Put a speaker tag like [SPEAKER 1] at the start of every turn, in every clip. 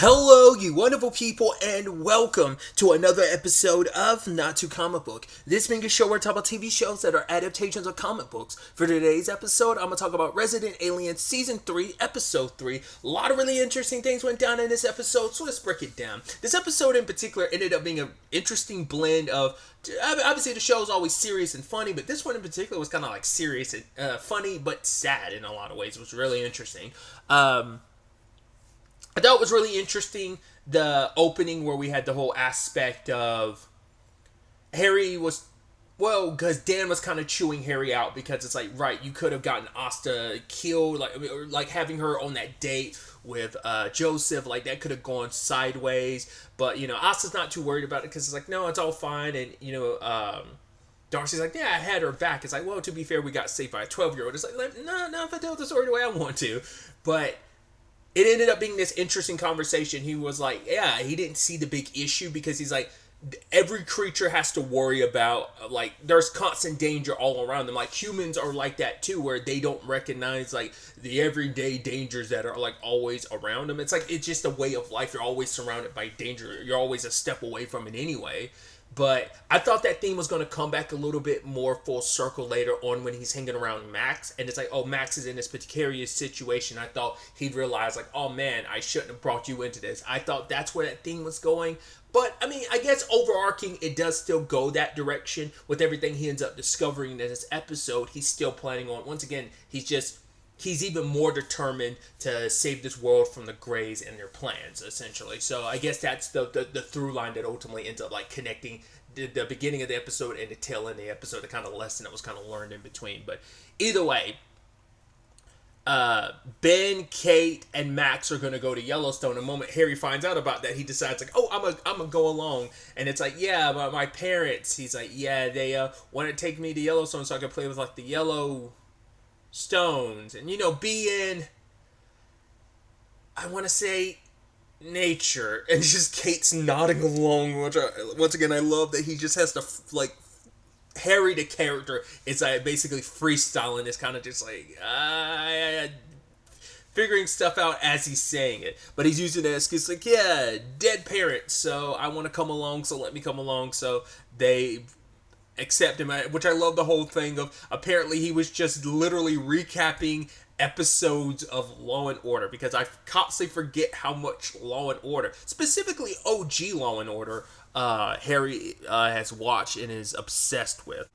[SPEAKER 1] Hello, you wonderful people, and welcome to another episode of Not Too Comic Book. This being a show where I talk about TV shows that are adaptations of comic books. For today's episode, I'm going to talk about Resident Alien Season 3, Episode 3. A lot of really interesting things went down in this episode, so let's break it down. This episode in particular ended up being an interesting blend of, obviously the show is always serious and funny, but this one in particular was kind of like serious and funny, but sad in a lot of ways. It was really interesting. I thought it was really interesting, the opening where we had the whole aspect of Harry was, well, because Dan was kind of chewing Harry out because it's like, right, you could have gotten Asta killed, like having her on that date with Joseph, like that could have gone sideways, but, Asta's not too worried about it because it's like, no, it's all fine, and, Darcy's like, yeah, I had her back. It's like, well, to be fair, we got saved by a 12-year-old. It's like, no, if I tell the story the way I want to, but it ended up being this interesting conversation. He was like, yeah, he didn't see the big issue because he's like, every creature has to worry about, like, there's constant danger all around them. Like, humans are like that too, where they don't recognize, like, the everyday dangers that are, like, always around them. It's like, it's just a way of life. You're always surrounded by danger. You're always a step away from it anyway. But I thought that theme was going to come back a little bit more full circle later on when he's hanging around Max. And it's like, oh, Max is in this precarious situation. I thought he'd realize, like, oh, man, I shouldn't have brought you into this. I thought that's where that theme was going. But, I mean, I guess overarching, it does still go that direction with everything he ends up discovering in this episode. He's still planning on, once again, he's even more determined to save this world from the Greys and their plans, essentially. So I guess that's the through line that ultimately ends up like connecting the beginning of the episode and the tail end of the episode, the kind of lesson that was kind of learned in between. But either way, Ben, Kate, and Max are going to go to Yellowstone. The moment Harry finds out about that, he decides, like, oh, I'm going to go along. And it's like, yeah, but my parents, he's like, yeah, they want to take me to Yellowstone so I can play with, like, the yellow stones and be in, I want to say, nature. And just Kate's nodding along, which once again I love that he just has to like Harry the character is like basically freestyling. It's kind of just like figuring stuff out as he's saying it, but he's using that excuse like, yeah, dead parents, so I want to come along, so let me come along. So they accept him, which I love the whole thing of apparently he was just literally recapping episodes of Law and Order, because I constantly forget how much Law and Order, specifically OG Law and Order, Harry has watched and is obsessed with.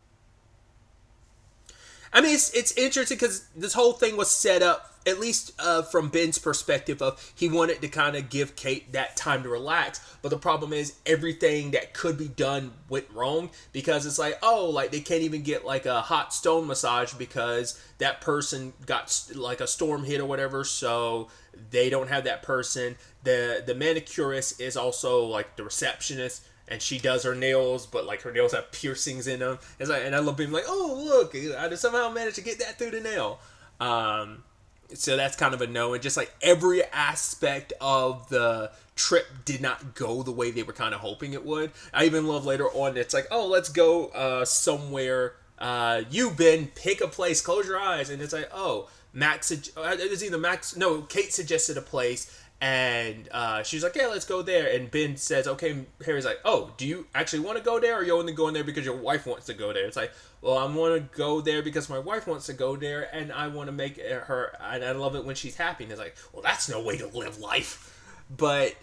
[SPEAKER 1] I mean, it's interesting because this whole thing was set up, at least from Ben's perspective, of he wanted to kind of give Kate that time to relax. But the problem is everything that could be done went wrong, because it's like, oh, like they can't even get like a hot stone massage because that person got like a storm hit or whatever. So they don't have that person. The manicurist is also like the receptionist, and she does her nails, but like her nails have piercings in them. It's like, and I love being like, oh, look, I just somehow managed to get that through the nail. So that's kind of a no. And just like every aspect of the trip did not go the way they were kind of hoping it would. I even love later on, it's like, oh, let's go somewhere. You, Ben, pick a place, close your eyes. And it's like, oh, Kate suggested a place. And she's like, yeah, let's go there. And Ben says, okay. Harry's like, oh, do you actually want to go there, or you're only going there because your wife wants to go there? It's like, well, I want to go there because my wife wants to go there, and I want to make her, and I love it when she's happy. And it's like, well, that's no way to live life. But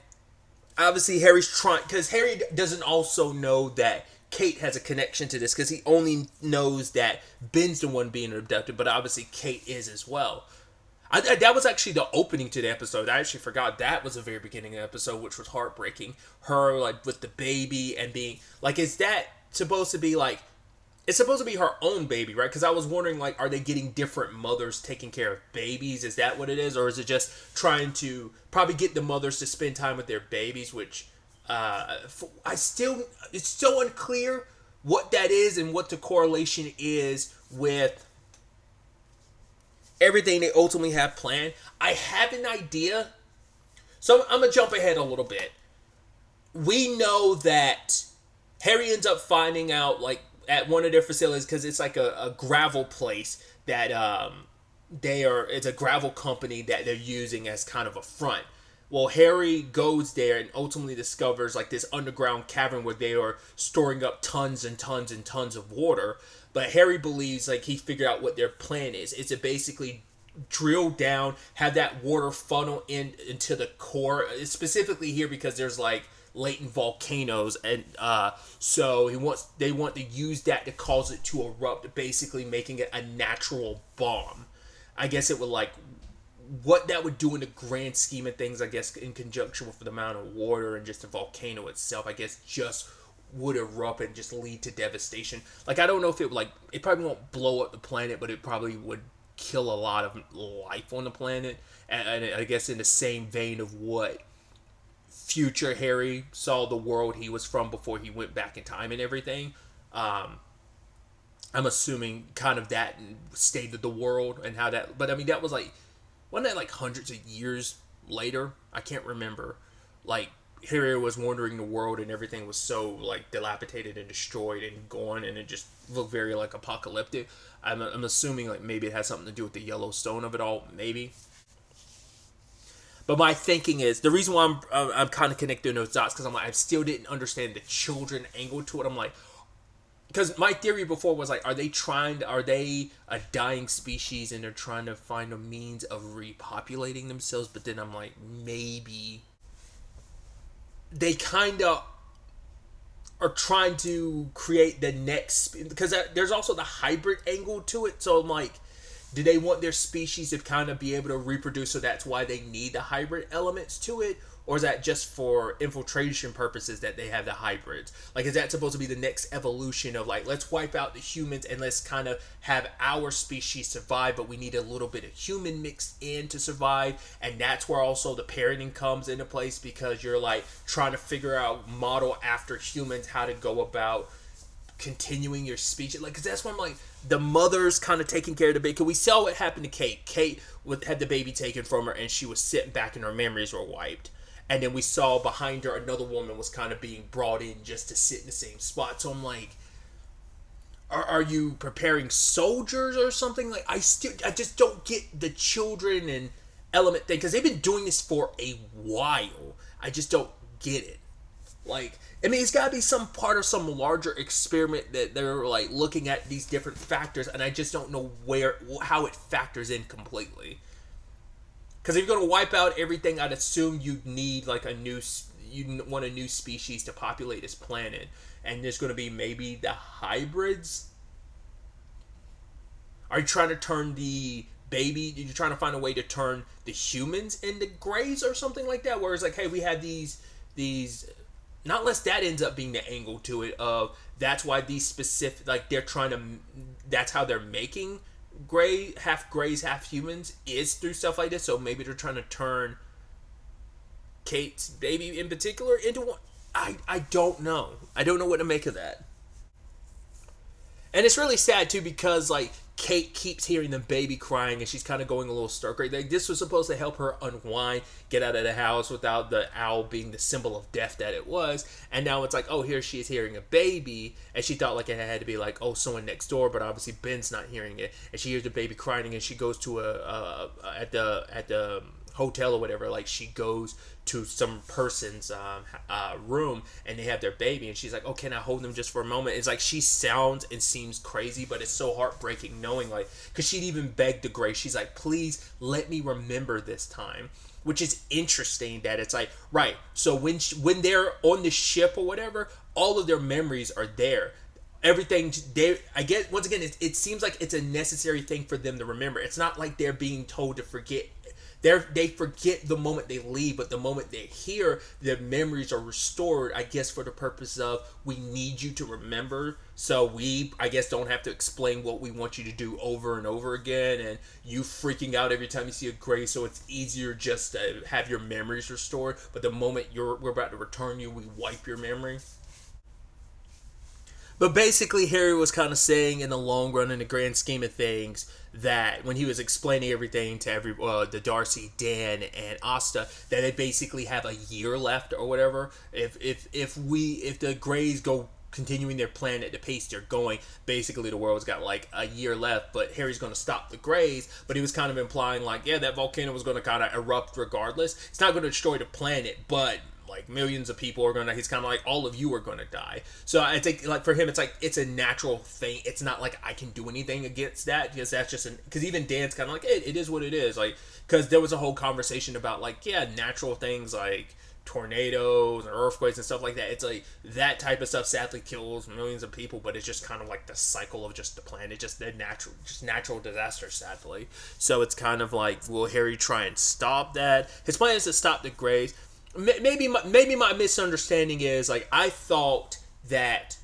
[SPEAKER 1] obviously Harry's trying, because Harry doesn't also know that Kate has a connection to this, because he only knows that Ben's the one being abducted, but obviously Kate is as well. That was actually the opening to the episode. I actually forgot that was the very beginning of the episode, which was heartbreaking. Her, like, with the baby and being, like, is that supposed to be, like, it's supposed to be her own baby, right? Because I was wondering, like, are they getting different mothers taking care of babies? Is that what it is? Or is it just trying to probably get the mothers to spend time with their babies, which, it's so unclear what that is and what the correlation is with everything they ultimately have planned. I have an idea. So I'm going to jump ahead a little bit. We know that Harry ends up finding out, like, at one of their facilities, because it's like a gravel place that it's a gravel company that they're using as kind of a front. Well, Harry goes there and ultimately discovers like this underground cavern where they are storing up tons and tons and tons of water. But Harry believes like he figured out what their plan is. It's to basically drill down, have that water funnel into the core. Specifically here because there's like latent volcanoes, and so they want to use that to cause it to erupt, basically making it a natural bomb. I guess it would like what that would do in the grand scheme of things, I guess, in conjunction with the amount of water and just the volcano itself, I guess just would erupt and just lead to devastation. Like, I don't know if it would, like, it probably won't blow up the planet, but it probably would kill a lot of life on the planet. And I guess in the same vein of what future Harry saw the world he was from before he went back in time and everything. I'm assuming kind of that state of the world and how that, but I mean, that was like, wasn't that like hundreds of years later? I can't remember. Like, Harry was wandering the world and everything was so like dilapidated and destroyed and gone, and it just looked very like apocalyptic. I'm assuming like maybe it has something to do with the Yellowstone of it all, maybe. But my thinking is the reason why I'm kind of connecting those dots, because I'm like, I still didn't understand the children angle to it. I'm like, because my theory before was like, are they a dying species and they're trying to find a means of repopulating themselves? But then I'm like, maybe they kind of are trying to create the next, because there's also the hybrid angle to it. So I'm like, do they want their species to kind of be able to reproduce, so that's why they need the hybrid elements to it? Or is that just for infiltration purposes that they have the hybrids? Like, is that supposed to be the next evolution of like, let's wipe out the humans and let's kind of have our species survive, but we need a little bit of human mixed in to survive? And that's where also the parenting comes into place, because you're like trying to figure out, model after humans, how to go about continuing your speech. Like, because that's when I'm like, the mother's kind of taking care of the baby. Because we saw what happened to Kate. Kate had the baby taken from her and she was sitting back and her memories were wiped. And then we saw behind her another woman was kind of being brought in just to sit in the same spot. So I'm like, are you preparing soldiers or something? Like, I just don't get the children and element thing, because they've been doing this for a while. I just don't get it. Like, I mean, it's got to be some part of some larger experiment that they're like looking at these different factors, and I just don't know how it factors in completely. Because if you're going to wipe out everything, I'd assume you'd need like you'd want a new species to populate this planet. And there's going to be maybe the hybrids. Are you trying to turn the baby? You're trying to find a way to turn the humans into greys or something like that? Where it's like, hey, we have these, not unless that ends up being the angle to it of, that's why these specific, like they're trying to, that's how they're making half grays, half humans, is through stuff like this. So maybe they're trying to turn Kate's baby in particular into one. I don't know. I don't know what to make of that. And it's really sad too, because like Kate keeps hearing the baby crying and she's kind of going a little stark. Right? Like, this was supposed to help her unwind, get out of the house without the owl being the symbol of death that it was. And now it's like, oh, here she is hearing a baby, and she thought like it had to be like, oh, someone next door, but obviously Ben's not hearing it. And she hears the baby crying, and she goes to at the hotel or whatever, like she goes to some person's room and they have their baby, and she's like, oh, can I hold them just for a moment? It's like, she sounds and seems crazy, but it's so heartbreaking knowing, like, because she'd even begged the Grace, she's like, please let me remember this time. Which is interesting that it's like, right, so when they're on the ship or whatever, all of their memories are there. Everything they, I guess, once again, it seems like it's a necessary thing for them to remember. It's not like they're being told to forget. They forget the moment they leave, but the moment they're here, their memories are restored, I guess, for the purpose of, we need you to remember, so we, I guess, don't have to explain what we want you to do over and over again, and you freaking out every time you see a gray, so it's easier just to have your memories restored, but the moment we're about to return you, we wipe your memory. But basically, Harry was kind of saying, in the long run, in the grand scheme of things, that when he was explaining everything to the Darcy, Dan, and Asta, that they basically have a year left or whatever. If the Greys go continuing their plan at the pace they're going. Basically, the world's got like a year left, but Harry's going to stop the Greys. But he was kind of implying like, yeah, that volcano was going to kind of erupt regardless. It's not going to destroy the planet, but like millions of people are gonna. He's kind of like, all of you are gonna die. So I think like for him, it's like it's a natural thing. It's not like I can do anything against that, because that's just because even Dan's kind of like it is what it is. Like, because there was a whole conversation about like, yeah, natural things like tornadoes or earthquakes and stuff like that. It's like that type of stuff sadly kills millions of people, but it's just kind of like the cycle of just the planet, just the natural disaster, sadly. So it's kind of like, will Harry try and stop that? His plan is to stop the Greys. Maybe my misunderstanding is like, I thought that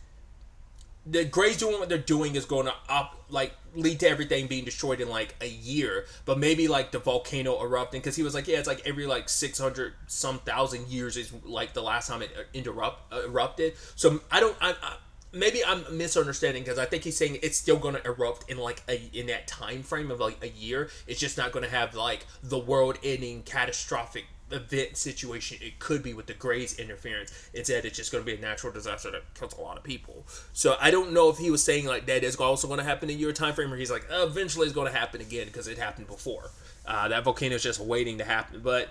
[SPEAKER 1] the Greys doing what they're doing is going to lead to everything being destroyed in like a year, but maybe like the volcano erupting, because he was like, yeah, it's like every like 600 some thousand years is like the last time it erupted. So maybe I'm misunderstanding, because I think he's saying it's still going to erupt in like in that time frame of like a year. It's just not going to have like the world ending catastrophic event situation it could be with the Greys interference. Instead, it's just going to be a natural disaster that kills a lot of people. So I don't know if he was saying like that is also going to happen in your time frame, or he's like, eventually it's going to happen again because it happened before. That volcano is just waiting to happen. But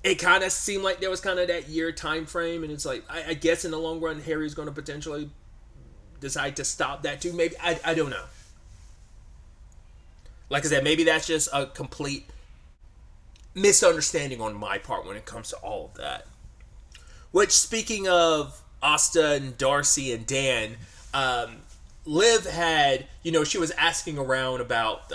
[SPEAKER 1] it kind of seemed like there was kind of that year time frame, and it's like, I guess in the long run Harry's going to potentially decide to stop that too. Maybe I don't know. Like I said, maybe that's just a complete misunderstanding on my part when it comes to all of that. Which, speaking of Asta and Darcy and Dan, Liv had, she was asking around about,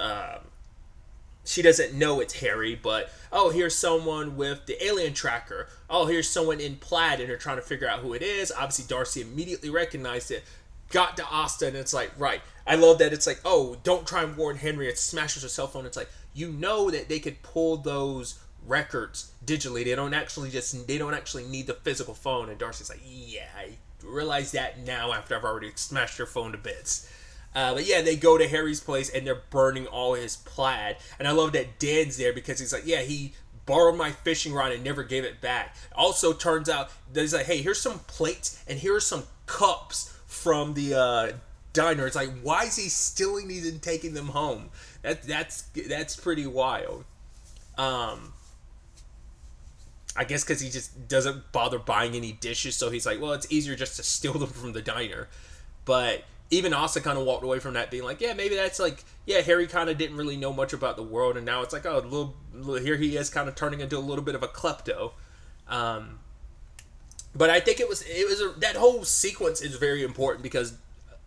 [SPEAKER 1] she doesn't know it's Harry, but, oh, here's someone with the alien tracker. Oh, here's someone in plaid, and they're trying to figure out who it is. Obviously, Darcy immediately recognized it, got to Asta, and it's like, right. I love that it's like, oh, don't try and warn Henry. It smashes her cell phone. It's like, that they could pull those records digitally. They don't actually need the physical phone. And Darcy's like, yeah, I realize that now after I've already smashed your phone to bits. But yeah, they go to Harry's place and they're burning all his plaid. And I love that Dan's there because he's like, yeah, he borrowed my fishing rod and never gave it back. Also turns out that he's like, hey, here's some plates and here's some cups from the diner. It's like, why is he stealing these and taking them home? That's pretty wild. I guess because he just doesn't bother buying any dishes, so he's like, well, it's easier just to steal them from the diner. But even Asa kind of walked away from that being like, yeah, maybe that's like, yeah, Harry kind of didn't really know much about the world, and now it's like, oh, here he is kind of turning into a little bit of a klepto. But I think that whole sequence is very important because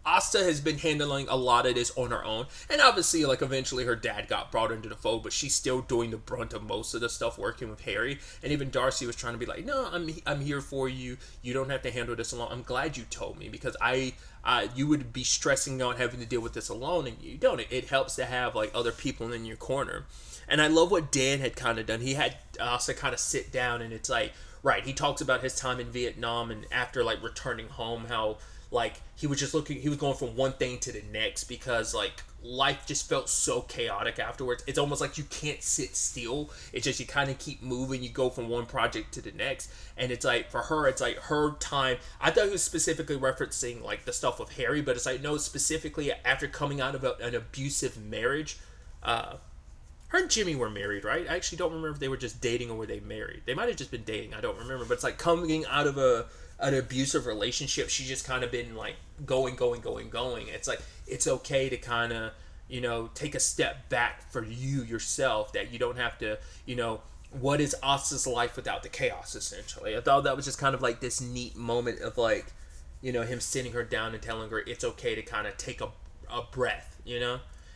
[SPEAKER 1] Asta has been handling a lot of this on her own, and obviously, like, eventually her dad got brought into the fold, but she's still doing the brunt of most of the stuff working with Harry. And even Darcy was trying to be like, no, I'm here for you. You don't have to handle this alone. I'm glad you told me, because you would be stressing out having to deal with this alone, and you don't. It helps to have, like, other people in your corner. And I love what Dan had kind of done. He had Asta kind of sit down, and it's like, right, he talks about his time in Vietnam and after, like, returning home, how, like, he was going from one thing to the next because, like, life just felt so chaotic afterwards. It's almost like you can't sit still. It's just you kind of keep moving. You go from one project to the next. And it's like, for her, it's like her time. I thought he was specifically referencing, like, the stuff with Harry, but it's like, no, specifically after coming out of an abusive marriage. Her and Jimmy were married, right? I actually don't remember if they were just dating or were they married. They might have just been dating. I don't remember. But it's like coming out of an abusive relationship, she's just kind of been like going. It's like, it's okay to kind of, take a step back for you yourself, that you don't have to, what is Asta's life without the chaos, essentially. I thought that was just kind of like this neat moment of, like, him sitting her down and telling her it's okay to kind of take a breath,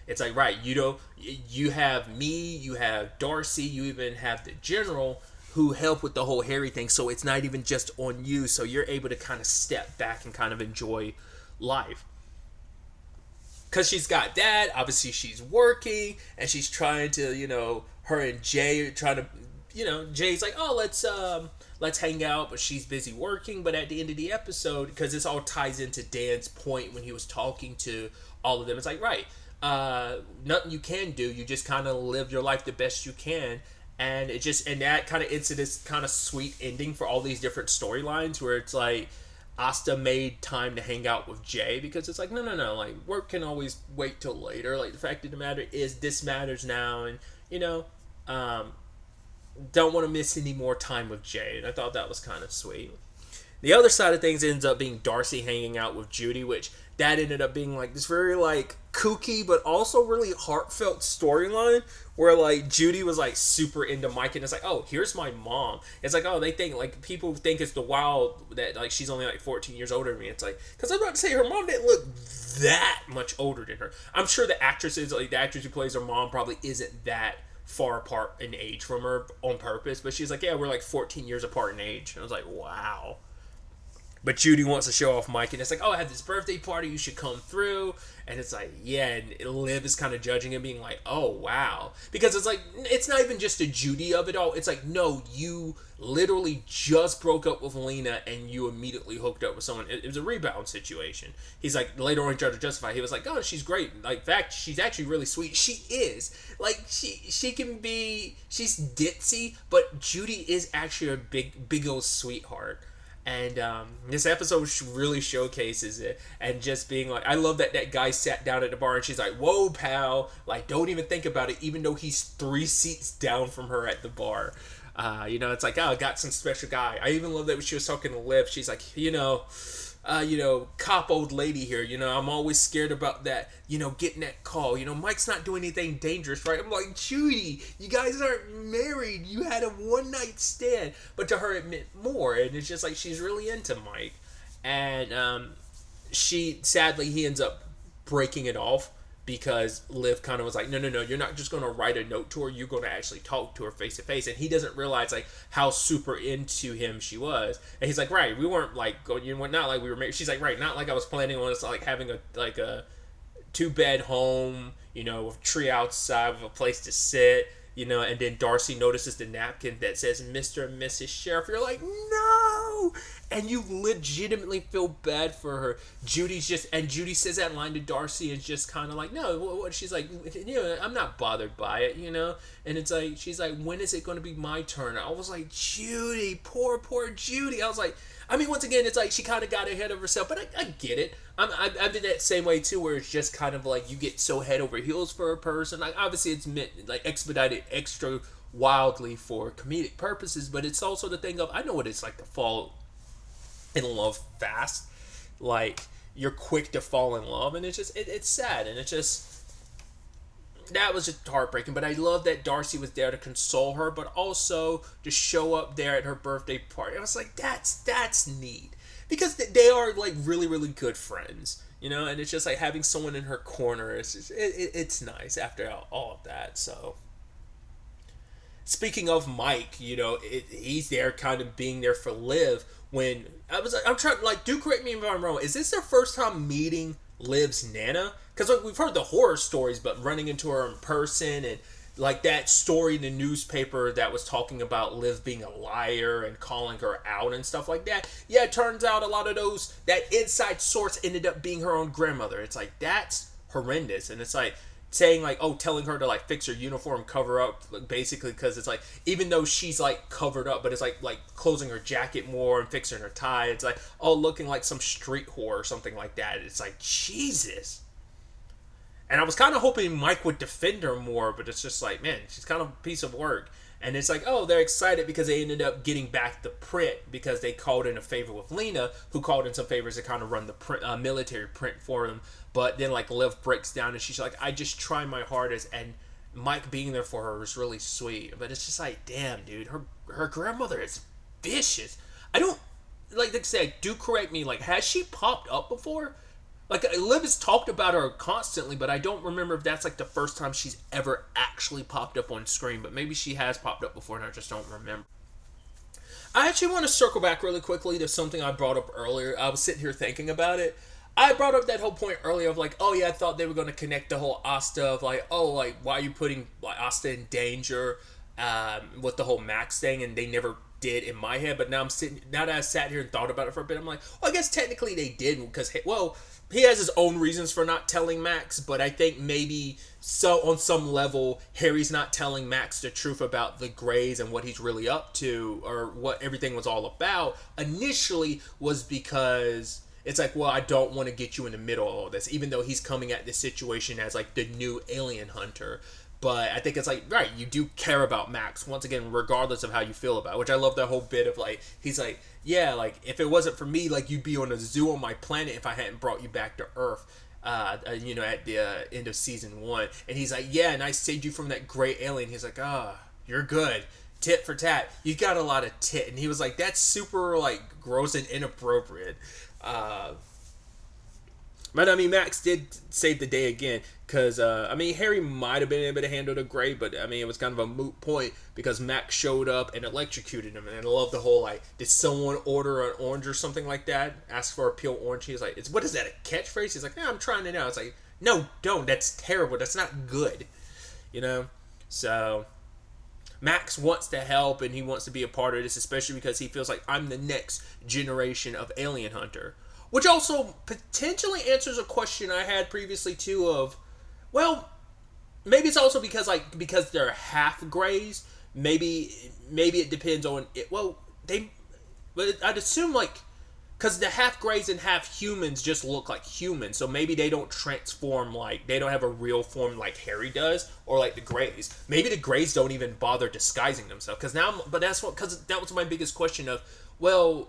[SPEAKER 1] It's like, right, you have me, you have Darcy, you even have the general who help with the whole Harry thing, so it's not even just on you, so you're able to kind of step back and kind of enjoy life. Because she's got that, obviously she's working, and she's trying to, her and Jay are trying to, Jay's like, oh, let's hang out, but she's busy working. But at the end of the episode, because this all ties into Dan's point when he was talking to all of them, it's like, right, nothing you can do, you just kind of live your life the best you can. And that kind of ends to this kind of sweet ending for all these different storylines where it's like, Asta made time to hang out with Jay, because it's like, no, like, work can always wait till later. Like, the fact of the matter is, this matters now, and, um, don't want to miss any more time with Jay. And I thought that was kind of sweet. The other side of things ends up being Darcy hanging out with Judy, which that ended up being like this very like kooky but also really heartfelt storyline where like Judy was like super into Mike, and it's like, oh, here's my mom. It's like, oh, they think like people think it's the wild that like she's only like 14 years older than me. It's like, because I'm about to say her mom didn't look that much older than her. I'm sure the actress who plays her mom probably isn't that far apart in age from her on purpose, but she's like, yeah, we're like 14 years apart in age. And I was like, wow. But Judy wants to show off Mike, and it's like, oh, I have this birthday party, you should come through. And it's like, yeah, and Liv is kind of judging him, being like, oh, wow. Because it's like, it's not even just a Judy of it all. It's like, no, you literally just broke up with Lena, and you immediately hooked up with someone. It was a rebound situation. He's like, later on in Judge or Justify, he was like, oh, she's great. Like, in fact, she's actually really sweet. She is. Like, she can be, she's ditzy, but Judy is actually a big old sweetheart. And this episode really showcases it. And just being like, I love that guy sat down at the bar and she's like, whoa, pal. Like, don't even think about it, even though he's 3 seats down from her at the bar. It's like, oh, I got some special guy. I even love that when she was talking to Liv. She's like, cop old lady here. I'm always scared about that, getting that call. Mike's not doing anything dangerous, right? I'm like, Judy, you guys aren't married. You had a one-night stand. But to her, it meant more. And it's just like, she's really into Mike. And sadly, he ends up breaking it off because Liv kind of was like, no, you're not just going to write a note to her. You're going to actually talk to her face to face. And he doesn't realize like how super into him she was. And he's like, right, we weren't like going, not like we were married. She's like, right, not like I was planning on us like having a 2-bed home, with a tree outside with a place to sit, and then Darcy notices the napkin that says Mr. and Mrs. Sheriff. You're like, no! And you legitimately feel bad for her. Judy says that line to Darcy and just kind of like, no, she's like, I'm not bothered by it, And it's like, she's like, when is it going to be my turn? I was like, Judy, poor Judy. I was like, I mean, once again, it's like she kind of got ahead of herself, but I get it. I've been that same way too, where it's just kind of like you get so head over heels for a person. Like, obviously, it's meant like expedited extra wildly for comedic purposes, but it's also the thing of, I know what it's like to fall in love fast. Like, you're quick to fall in love, and it's just it's sad, and it's just, that was just heartbreaking. But I love that Darcy was there to console her, but also to show up there at her birthday party. I was like, that's neat, because they are like really, really good friends, and it's just like having someone in her corner. It's just, it's nice after all of that. So, speaking of Mike, he's there kind of being there for Liv. When I'm trying, like, do correct me if I'm wrong, is this their first time meeting Liv's Nana? Because like, we've heard the horror stories, but running into her in person, and like that story in the newspaper that was talking about Liv being a liar and calling her out and stuff like that. Yeah, it turns out a lot of that inside source ended up being her own grandmother. It's like, that's horrendous. And it's like, saying like, oh, telling her to like fix her uniform, cover up, basically, because it's like, even though she's like covered up, but it's like closing her jacket more and fixing her tie. It's like, oh, looking like some street whore or something like that. It's like, Jesus. And I was kind of hoping Mike would defend her more, but it's just like, man, she's kind of a piece of work. And it's like, oh, they're excited because they ended up getting back the print because they called in a favor with Lena, who called in some favors to kind of run the print, military print for them. But then like Liv breaks down and she's like, I just try my hardest, and Mike being there for her was really sweet. But it's just like, damn, dude, her grandmother is vicious. I don't, like they say, do correct me, like, has she popped up before? Like, Liv has talked about her constantly, but I don't remember if that's like the first time she's ever actually popped up on screen. But maybe she has popped up before and I just don't remember. I actually want to circle back really quickly to something I brought up earlier. I was sitting here thinking about it. I brought up that whole point earlier of like, oh yeah, I thought they were going to connect the whole Asta of like, oh, like, why are you putting like Asta in danger with the whole Max thing? And they never did in my head, but now that I sat here and thought about it for a bit, I'm like, well, I guess technically they did, because, well, he has his own reasons for not telling Max, but I think maybe on some level, Harry's not telling Max the truth about the Greys and what he's really up to, or what everything was all about, initially was because it's like, well, I don't want to get you in the middle of all this, even though he's coming at this situation as like the new alien hunter. But I think it's like, right, you do care about Max, once again, regardless of how you feel about it. Which I love that whole bit of, like, he's like, yeah, like, if it wasn't for me, like, you'd be on a zoo on my planet if I hadn't brought you back to Earth, at the end of season 1. And he's like, yeah, and I saved you from that great alien. He's like, you're good. Tit for tat. You got a lot of tit. And he was like, that's super, like, gross and inappropriate. But, I mean, Max did save the day again, because, Harry might have been able to handle the Grey, but, I mean, it was kind of a moot point, because Max showed up and electrocuted him, and I love the whole, like, did someone order an orange or something like that? Ask for a peel orange. He's like, what is that, a catchphrase? He's like, yeah, I'm trying it out. It's like, no, don't. That's terrible. That's not good. So, Max wants to help, and he wants to be a part of this, especially because he feels like, I'm the next generation of alien hunter. Which also potentially answers a question I had previously too of, well, maybe it's also because they're half Greys. Maybe it depends on it. Well, but I'd assume, like, because the half Greys and half humans just look like humans, so maybe they don't transform, like, they don't have a real form like Harry does, or like the Greys. Maybe the Greys don't even bother disguising themselves. Because that was my biggest question of, well,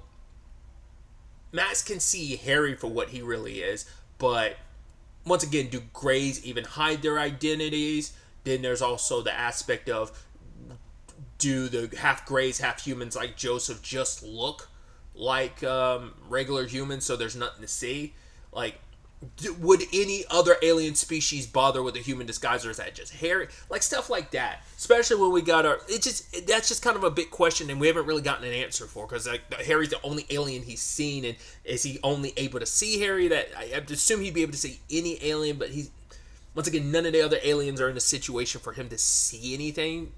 [SPEAKER 1] Max can see Harry for what he really is, but once again, do Greys even hide their identities? Then there's also the aspect of, do the half Greys, half humans like Joseph just look like regular humans, so there's nothing to see? Like, would any other alien species bother with a human disguise, or is that just Harry? Like, stuff like that. Especially when we got that's just kind of a big question, and we haven't really gotten an answer for, because, like, Harry's the only alien he's seen, and is he only able to see Harry? That I have to assume he'd be able to see any alien, but once again, none of the other aliens are in a situation for him to see anything.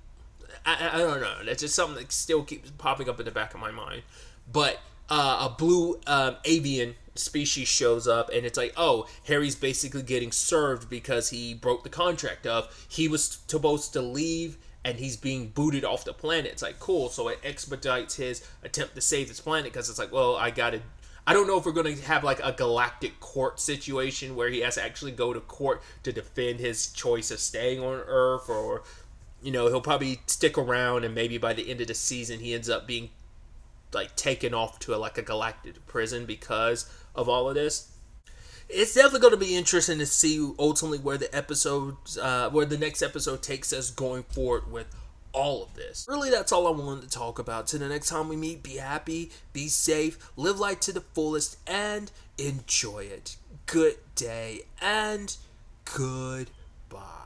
[SPEAKER 1] I don't know. That's just something that still keeps popping up in the back of my mind. But a blue avian species shows up, and it's like, oh, Harry's basically getting served because he broke the contract of, he was supposed to leave and he's being booted off the planet. It's like, cool, so it expedites his attempt to save this planet, because it's like, well, I don't know if we're going to have like a galactic court situation where he has to actually go to court to defend his choice of staying on Earth, or he'll probably stick around, and maybe by the end of the season he ends up being, like, taken off to a galactic prison because of all of this. It's definitely going to be interesting to see ultimately where the next episode takes us going forward with all of this. Really, that's all I wanted to talk about. Till the next time we meet, be happy, be safe, live life to the fullest, and enjoy it. Good day, and goodbye.